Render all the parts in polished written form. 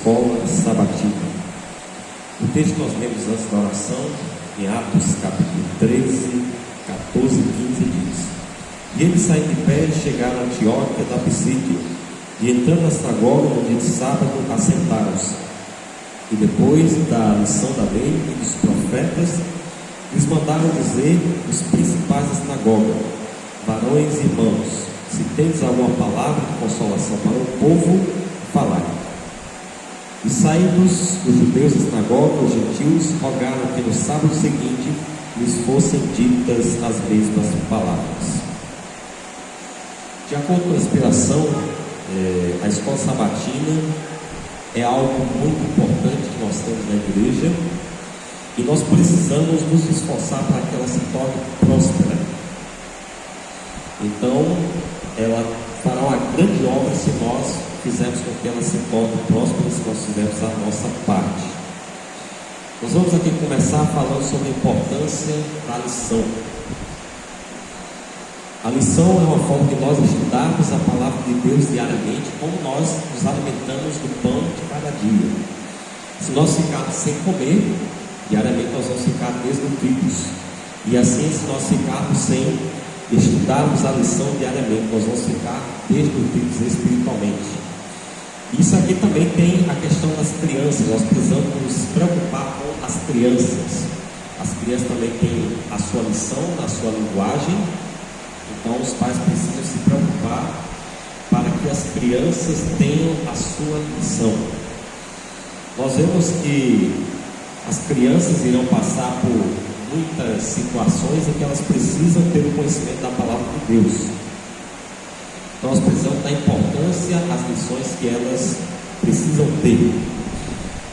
escola sabatina. O texto que nós lemos antes da oração, em Atos capítulo 13, 14 e 15 diz: E eles saindo de pé chegaram a Antioquia da Pisídia, e entrando na sinagoga no dia de sábado, assentaram-se. E depois da lição da lei e dos profetas, lhes mandaram dizer os principais da sinagoga: Varões e irmãos, se tendes alguma palavra de consolação para o povo, falai. E saídos os judeus da sinagoga, os gentios rogaram que no sábado seguinte lhes fossem ditas as mesmas palavras. De acordo com a inspiração, a escola sabatina é algo muito importante que nós temos na igreja, e nós precisamos nos esforçar para que ela se torne próspera. Então, ela fará uma grande obra se nós fizermos com que ela se torne próspera, se nós fizermos a nossa parte. Nós vamos aqui começar falando sobre a importância da lição. A lição é uma forma de nós estudarmos a palavra de Deus diariamente, como nós nos alimentamos do pão de cada dia. Se nós ficarmos sem comer, diariamente nós vamos ficar desnutridos. E assim, se nós ficarmos sem estudarmos a lição diariamente, nós vamos ficar desnutridos espiritualmente. Isso aqui também tem a questão das crianças. Nós precisamos nos preocupar com as crianças. As crianças também têm a sua lição, a sua linguagem. Então os pais precisam se preocupar para que as crianças tenham a sua lição. Nós vemos que as crianças irão passar por muitas situações em que elas precisam ter o conhecimento da palavra de Deus. Então nós precisamos dar importância às lições que elas precisam ter.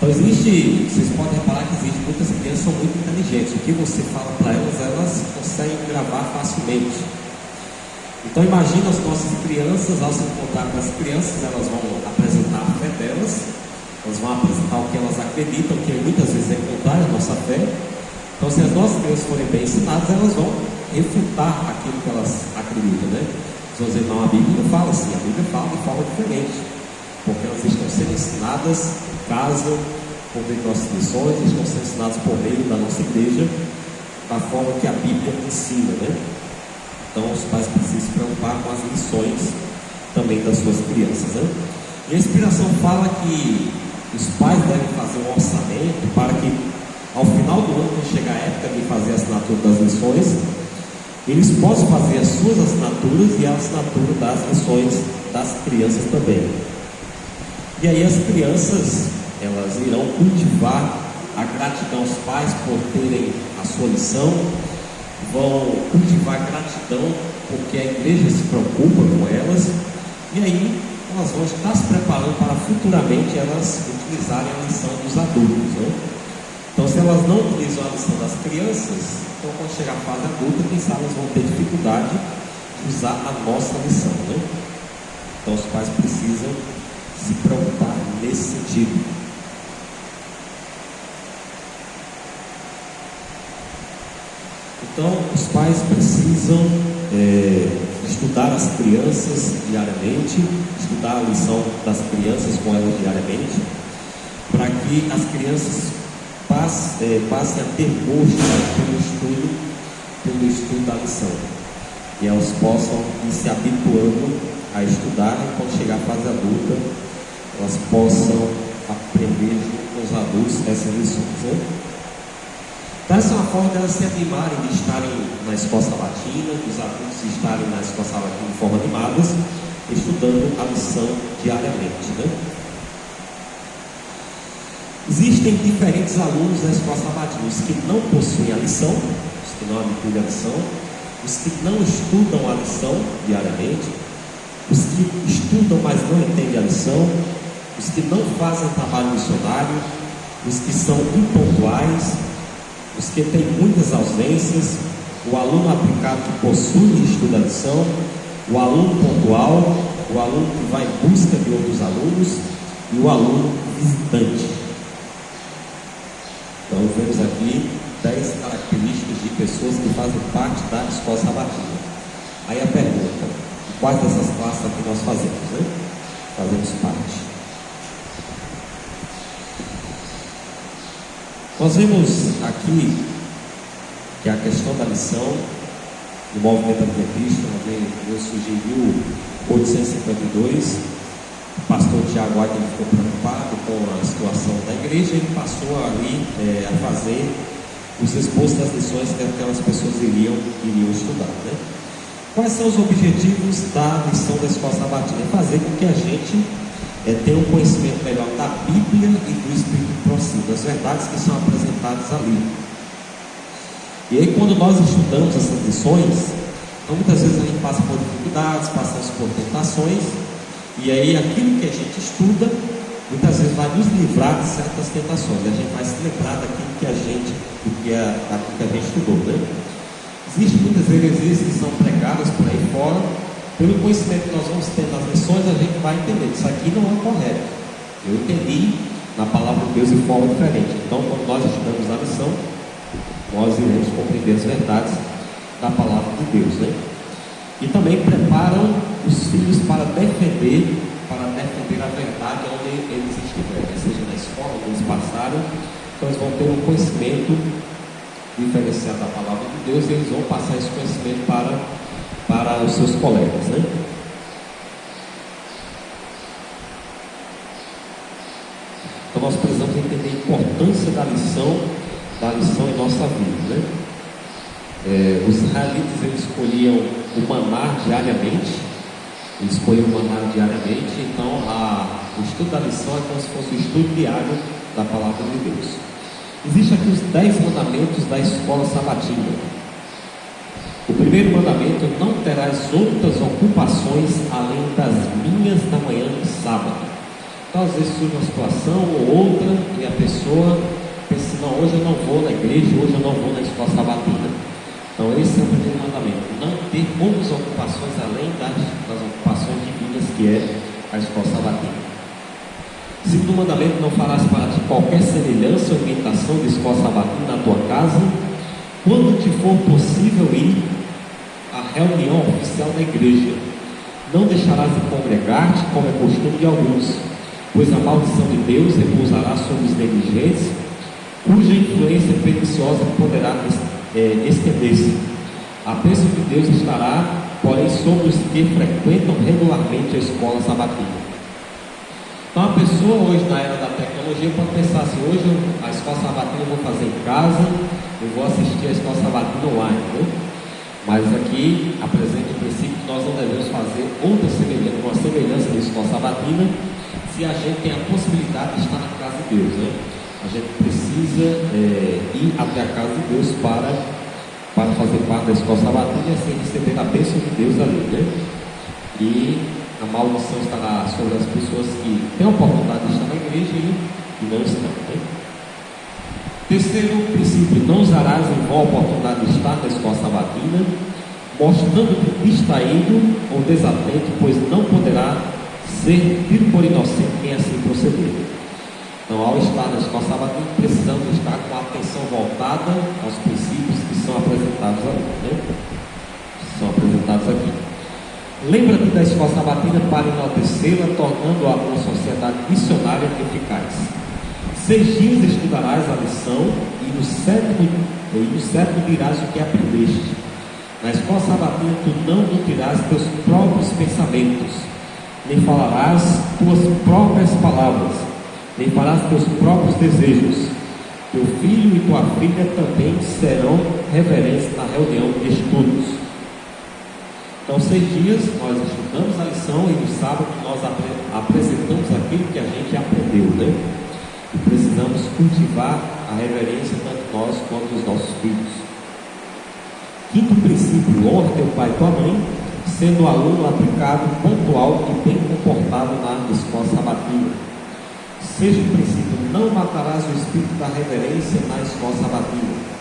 Então vocês podem reparar que existem muitas crianças que são muito inteligentes. O que você fala para elas, elas conseguem gravar facilmente. Então imagina as nossas crianças, ao se encontrar com as crianças, elas vão apresentar a fé delas, elas vão apresentar o que elas acreditam, que muitas vezes é contrário à nossa fé. Então se as nossas crianças forem bem ensinadas, elas vão refutar aquilo que elas acreditam, né? Eles vão dizer: não, a Bíblia não fala assim, a Bíblia fala de forma diferente, porque elas estão sendo ensinadas em casa, por meio de nossas lições, estão sendo ensinadas por meio da nossa igreja, da forma que a Bíblia ensina, né? Então os pais precisam se preocupar com as lições também das suas crianças, né? E a inspiração fala que os pais devem fazer um orçamento para que ao final do ano, quando chegar a época de fazer a assinatura das lições, eles possam fazer as suas assinaturas e a assinatura das lições das crianças também. E aí as crianças, elas irão cultivar a gratidão aos pais por terem a sua lição, vão cultivar gratidão porque a igreja se preocupa com elas, e aí elas vão estar se preparando para futuramente elas utilizarem a lição dos adultos, né? Então se elas não utilizam a lição das crianças, então quando chegar a fase adulta, quem sabe elas vão ter dificuldade de usar a nossa lição, né? Então os pais precisam se preocupar nesse sentido. Então, os pais precisam estudar as crianças diariamente, estudar a lição das crianças com elas diariamente, para que as crianças passem a ter gosto pelo estudo da lição, e elas possam ir se habituando a estudar, e quando chegar a fase adulta, elas possam aprender junto com os adultos essas lições, né? Então essa é uma forma de elas se animarem de estarem na escola sabatina, dos adultos estarem na escola sabatina de forma animadas, estudando a lição diariamente, né? Existem diferentes alunos na escola sabatina: os que não possuem a lição, os que não adquirem a lição, os que não estudam a lição diariamente, os que estudam mas não entendem a lição, os que não fazem trabalho missionário, os que são impontuais, os que têm muitas ausências, o aluno aplicado que possui e estuda a lição, o aluno pontual, o aluno que vai em busca de outros alunos e o aluno visitante. Então vemos aqui 10 características de pessoas que fazem parte da escola sabatina. Aí a pergunta: quais dessas classes aqui nós fazemos, né? Fazemos parte. Nós vemos aqui que a questão da lição do movimento adventista, Deus surgiu em 1852. O pastor Tiago White ficou preocupado com a situação da igreja e ele passou ali a fazer os esboços das lições que aquelas pessoas iriam estudar, né? Quais são os objetivos da lição da escola sabatina? É fazer com que a gente tenha um conhecimento melhor da Bíblia e do Espírito Próximo, das verdades que são apresentadas ali. E aí, quando nós estudamos essas lições, então muitas vezes a gente passa por dificuldades, passamos por tentações, e aí aquilo que a gente estuda muitas vezes vai nos livrar de certas tentações. A gente vai se lembrar daquilo que a gente estudou, né? Existem muitas heresias que são pregadas por aí fora. Pelo conhecimento que nós vamos ter nas lições, a gente vai entender que isso aqui não é correto. Eu entendi na palavra de Deus de forma diferente. Então, quando nós estudamos a lição, nós iremos compreender as verdades da palavra de Deus, né? E também preparam os filhos para defender a verdade onde eles estiverem, seja na escola onde eles passaram. Então eles vão ter um conhecimento diferenciado da palavra de Deus e eles vão passar esse conhecimento para os seus colegas, né? Então nós precisamos entender a importância da lição em nossa vida, né? Os israelitas eles escolhiam o maná diariamente. Então o estudo da lição é como se fosse o estudo diário da palavra de Deus. Existem aqui os 10 mandamentos da escola sabatina. O primeiro mandamento: não terás outras ocupações além das minhas da manhã do sábado. Então às vezes surge uma situação ou outra e a pessoa pensa: não, hoje eu não vou na igreja, hoje eu não vou na escola sabatina. Então esse é o primeiro mandamento: não ter outras ocupações além das ocupações divinas que é a escola sabatina. Segundo mandamento: não farás para ti qualquer semelhança ou imitação de escola sabatina na tua casa, quando te for possível ir à reunião oficial da igreja. Não deixarás de congregar-te, como é costume de alguns, pois a maldição de Deus repousará sobre os negligentes, cuja influência perniciosa poderá estender-se. A bênção de Deus estará, porém, sobre os que frequentam regularmente a escola sabatina. Então a pessoa hoje, na era da tecnologia, pode pensar assim: hoje a escola sabatina eu vou fazer em casa, eu vou assistir a escola sabatina online, né? Mas aqui apresenta o princípio que nós não devemos fazer uma semelhança da escola sabatina se a gente tem a possibilidade de estar na casa de Deus, né? A gente precisa ir até a casa de Deus para fazer parte da escola sabatina e assim receber a bênção de Deus ali, né? E a maldição estará sobre as pessoas que têm a oportunidade de estar na igreja e não estão, né? Terceiro princípio: não usarás em vão a oportunidade de estar na escola sabatina, mostrando-te distraído ou desatento, pois não poderá ser tido por inocente quem assim proceder. Então, ao estar na escola sabatina, precisamos estar com a atenção voltada aos princípios que são apresentados ali, né? São apresentados aqui. Lembra-te da escola sabatina para enaltecê-la, tornando-a uma sociedade missionária eficaz. 6 dias estudarás a lição e no sétimo dirás o que aprendeste. Na escola sabatina tu não nutrirás teus próprios pensamentos, nem falarás tuas próprias palavras, nem farás teus próprios desejos. Teu filho e tua filha também serão reverentes na reunião de estudos. Então 6 dias nós estudamos a lição e no sábado nós apresentamos aquilo que a gente aprendeu, né? E precisamos cultivar a reverência tanto nós quanto os nossos filhos. Quinto princípio: honra teu pai e tua mãe, sendo aluno aplicado, pontual e bem comportado na escola sabatina. Seja o princípio: não matarás o espírito da reverência na escola sabatina.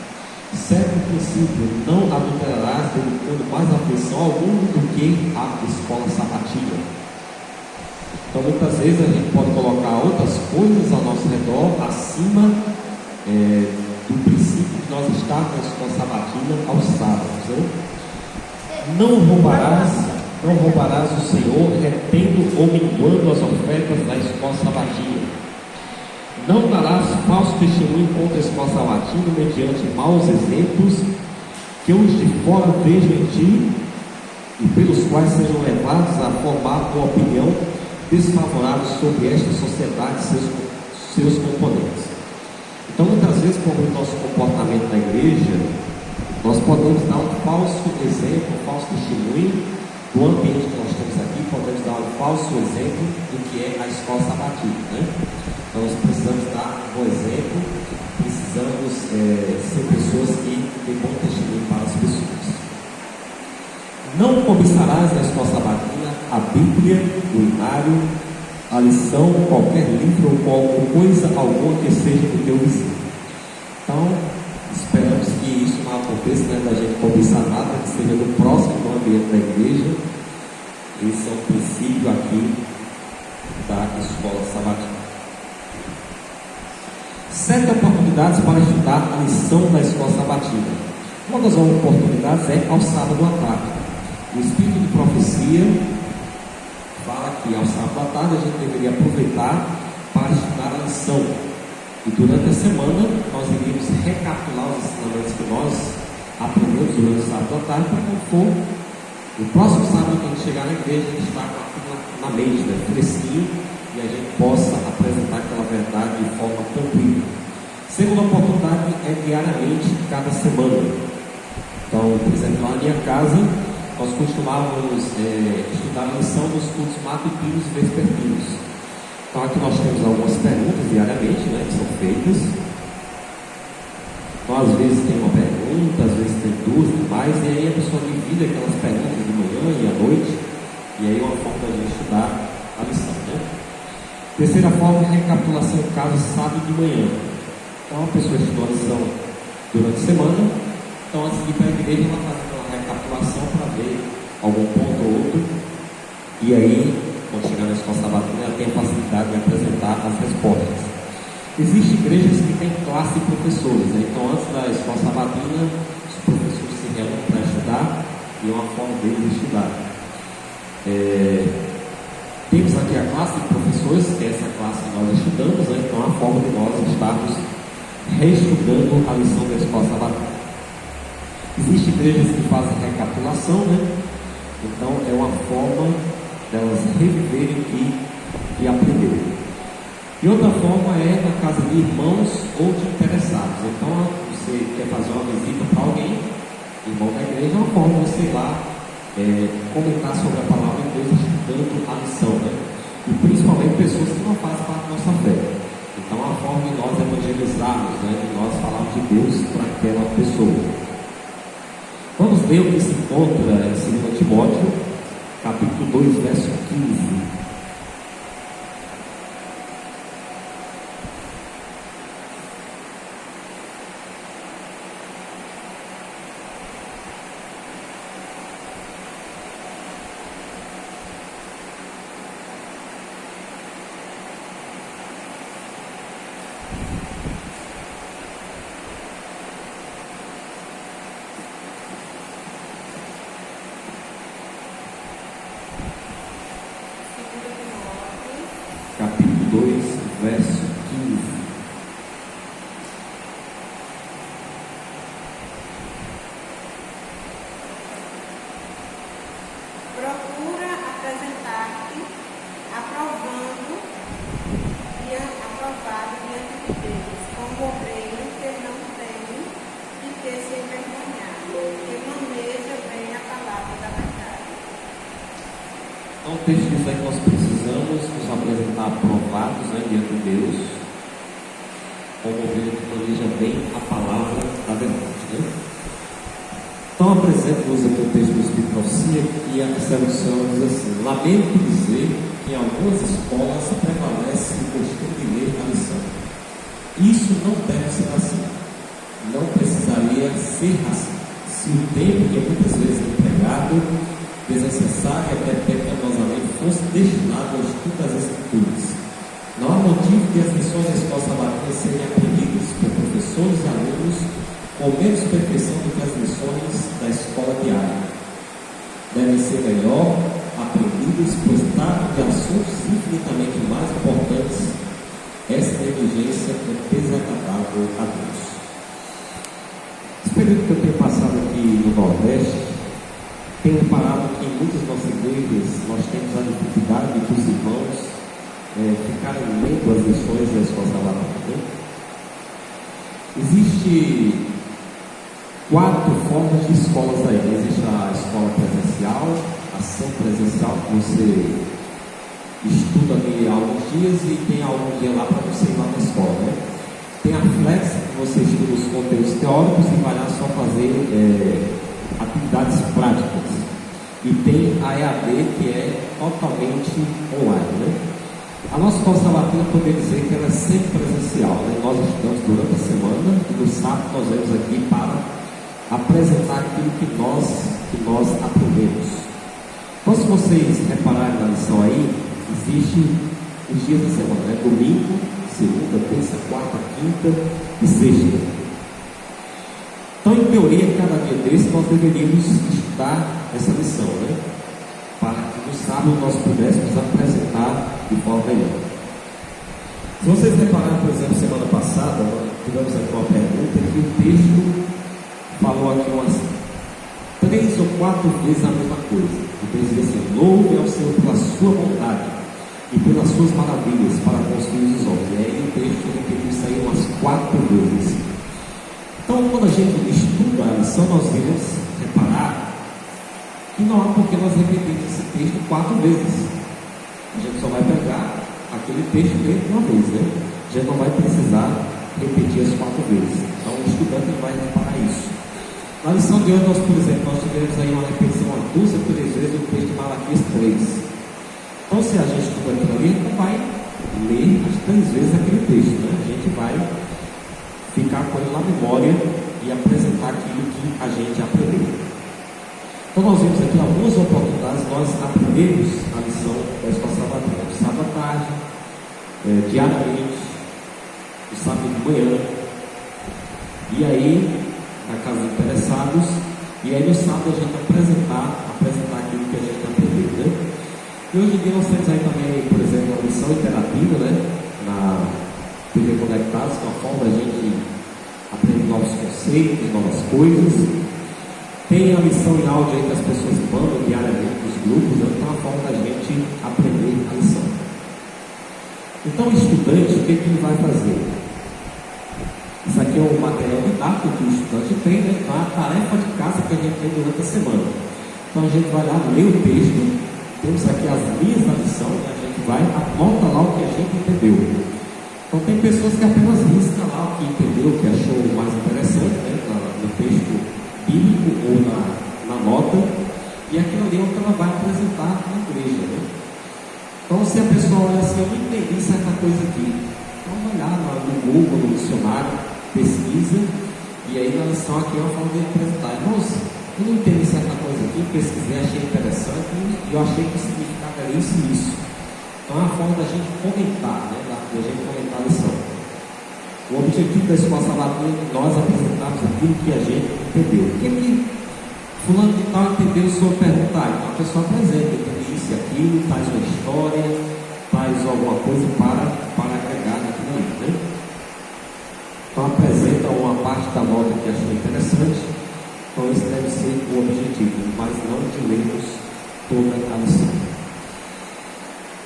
Sétimo princípio: não adulterarás, dedicando mais atenção ao mundo do que à escola sabatina. Então muitas vezes a gente pode colocar outras coisas ao nosso redor acima do princípio de nós estarmos na escola sabatina aos sábados, né? Não roubarás o Senhor, retendo ou minguando as ofertas da escola sabatina. Não darás falso testemunho contra a escola sabatina mediante maus exemplos que os de fora vejam em ti e pelos quais sejam levados a formar uma opinião desfavorável sobre esta sociedade e seus componentes. Então, muitas vezes, por o nosso comportamento na igreja, nós podemos dar um falso exemplo, um falso testemunho do ambiente que nós temos aqui, podemos dar um falso exemplo do que é a escola sabatina, né? Então, nós precisamos dar um exemplo, precisamos ser pessoas que têm bom testemunho para as pessoas. Não cobiçarás na escola sabatina a Bíblia, o inário, a lição, qualquer livro ou coisa alguma que seja do teu vizinho. Então, esperamos que isso não aconteça, né, da gente cobiçar nada que seja do próximo no ambiente da igreja. Esse é um princípio aqui da escola sabatina. 7 oportunidades para estudar a lição da escola sabatina. Uma das oportunidades é ao sábado à tarde. O Espírito de Profecia fala que ao sábado à tarde a gente deveria aproveitar para estudar a lição. E durante a semana nós iríamos recapitular os ensinamentos que nós aprendemos durante o sábado à tarde, para quando for o próximo sábado que a gente chegar na igreja, a gente está com aquilo na mente, né, fresquinho, e a gente possa apresentar aquela verdade de forma tranquila. Segunda oportunidade é diariamente, cada semana. Então, por exemplo, lá na minha casa, nós costumávamos estudar a lição dos cultos matutinos e vespertinos. Então, aqui nós temos algumas perguntas diariamente, né, que são feitas. Então, às vezes tem uma pergunta, às vezes tem duas e mais, e aí a pessoa divide aquelas perguntas de manhã e à noite, e aí é uma forma de a gente estudar a lição, né? Terceira forma é recapitulação em casa sábado de manhã. Então, a pessoa estudou a lição durante a semana, então antes de ir para a igreja, ela faz aquela recapitulação para ver algum ponto ou outro, e aí, quando chegar na escola sabatina, ela tem a facilidade de apresentar as respostas. Existem igrejas que têm classe de professores, né? Então, antes da escola sabatina, os professores se reúnem para estudar, e é uma forma deles de estudar. Temos aqui a classe de professores, que é essa classe que nós estudamos, né? Então é uma forma de nós estarmos reestudando a lição da escola sabatina. Existem igrejas que fazem recapitulação, né? Então é uma forma delas reviverem e aprenderem. E outra forma é na casa de irmãos ou de interessados. Então, você quer fazer uma visita para alguém, irmão da igreja, é uma forma de você ir lá comentar sobre a palavra de Deus, estudando a lição, né? E principalmente pessoas que não fazem parte da nossa fé. Então, é uma forma de nós evangelizarmos, né? De nós falarmos de Deus para aquela pessoa. Vamos ver o que se encontra em 2 Timóteo, capítulo 2, verso 15. Capítulo 2, verso 15. Procura apresentar-te aprovado diante de Deus, como obreiro que não tem e que se envergonhar, que maneja bem a palavra da verdade. Então, o texto diz aí que nós precisamos nos apresentar aprovados, né, diante de Deus, como ovelha que planeja bem a palavra da verdade, né? Então, apresento-vos aqui o texto do Espírito de Profecia, e a tradução diz assim: lamento dizer que em algumas escolas prevalece o costume de ler a lição. Isso não deve ser assim. Não precisaria ser assim, se o tempo que muitas vezes é empregado desnecessário e até pecaminosamente fosse destinado ao estudo das Escrituras. Não há motivo de as lições da escola sabatina serem aprendidas por professores e alunos com menos perfeição do que as lições da escola diária. Devem ser melhor aprendidas, pois tratam de assuntos infinitamente mais importantes. Essa negligência sempre é desagradável a Deus. Esse período que eu tenho passado aqui no Nordeste, tenho reparado que em muitas nossas igrejas nós temos a dificuldade dos irmãos ficarem lendo as lições da escola sabatina. Existe 4 formas de escolas aí. Existe a escola presencial, a ação presencial, que você estuda ali há alguns dias e tem algum dia lá para você ir lá na escola, né? Tem a Flex, que você estuda os conteúdos teóricos e vai lá só fazer atividades práticas. E tem a EAD, que é totalmente online, né? A nossa escola sabatina, poderia dizer que ela é sempre presencial, né? Nós estudamos durante a semana e no sábado nós vamos aqui para apresentar aquilo que nós aprendemos. Então, se vocês repararem na lição aí, existe os dias da semana, né? Domingo, segunda, terça, quarta, quinta e sexta. Então, em teoria, cada dia desse nós deveríamos estudar essa lição, né? Para que no sábado nós pudéssemos apresentar de forma melhor. Se vocês repararem, por exemplo, semana passada, nós tivemos aqui uma pergunta que o texto falou aqui umas 3 ou 4 vezes a mesma coisa. O texto diz assim: louve ao Senhor pela sua bondade e pelas suas maravilhas para com os filhos dos homens. E aí o texto repetiu isso aí umas 4 vezes. Então, quando a gente estuda a lição, nós devemos reparar que não há por que nós repetirmos esse texto 4 vezes. A gente só vai pegar aquele texto dentro de uma vez, né? A gente não vai precisar repetir as 4 vezes. Então, o estudante vai reparar isso. Na lição de hoje, nós, por exemplo, nós tivemos aí uma repetição a 2 ou 3 vezes do texto de Malaquias 3. Então, se a gente estuda aquilo ali, a gente não vai ler as 3 vezes aquele texto, né? A gente vai ficar com ele na memória e apresentar aquilo que a gente aprendeu. Então, nós vimos aqui algumas oportunidades, nós aprendemos a lição da escola sabatina, de sábado à tarde, diariamente, de sábado de manhã, e aí, na casa dos interessados, e aí no sábado a gente apresentar aquilo que a gente aprendeu, né? E hoje em dia nós temos aí também, por exemplo, a lição interativa, né? Na TV Conectados, que é uma forma da gente aprender novos conceitos, novas coisas. Tem a lição em áudio aí que as pessoas mandam diariamente nos grupos, né? Então é uma forma da gente aprender a lição. Então o estudante, o que ele vai fazer? Isso aqui é o material didático que o estudante tem, né? Então é a tarefa de casa que a gente tem durante a semana. Então a gente vai lá ler o texto, temos aqui as linhas da lição, né? A gente vai, anota lá o que a gente entendeu. Então tem pessoas que apenas riscam lá o que entendeu, o que achou mais interessante, né? No texto bíblico ou na nota, e aquilo ali é o que ela vai apresentar na igreja, né? Então, se a pessoa olha assim, eu não entendi certa coisa aqui, então vai lá no Google, no dicionário, pesquisa, e aí na lição aqui é uma forma de apresentar. Nossa, eu não entendi certa coisa aqui, pesquisei, achei interessante, e eu achei que o significado era isso e isso. Então é uma forma da gente comentar, né? Da gente comentar a lição. O objetivo da escola sabatina é que nós apresentarmos aquilo que a gente entendeu. O que fulano de tal entendeu sobre perguntar? Então a pessoa apresenta, entende isso e aquilo, traz uma história, traz alguma coisa para agregar naquilo ali, né? Então apresenta uma parte da nota que achou interessante. Então esse deve ser o objetivo, mas não de lermos toda a lição.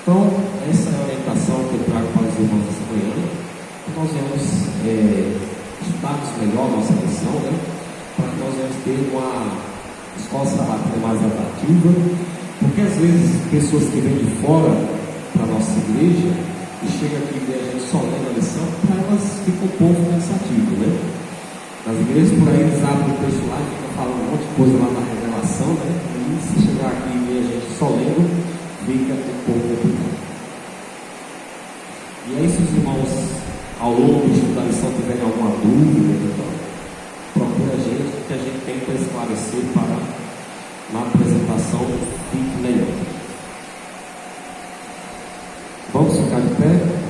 Então essa é a orientação que eu trago para os irmãos essa manhã. Nós vamos estudarmos melhor a nossa lição, né? Para que nós venhamos ter uma escola sabatina mais atrativa, porque às vezes pessoas que vêm de fora para a nossa igreja e chegam aqui e vê a gente só lendo a lição, para elas fica um pouco cansativo, né? Nas igrejas por aí eles abrem o texto lá e ficam falando um monte de coisa lá na revelação, né? E se chegar aqui e ver a gente só lendo, fica um pouco complicado. E aí, se os irmãos ao longo do estudo da lição tiverem alguma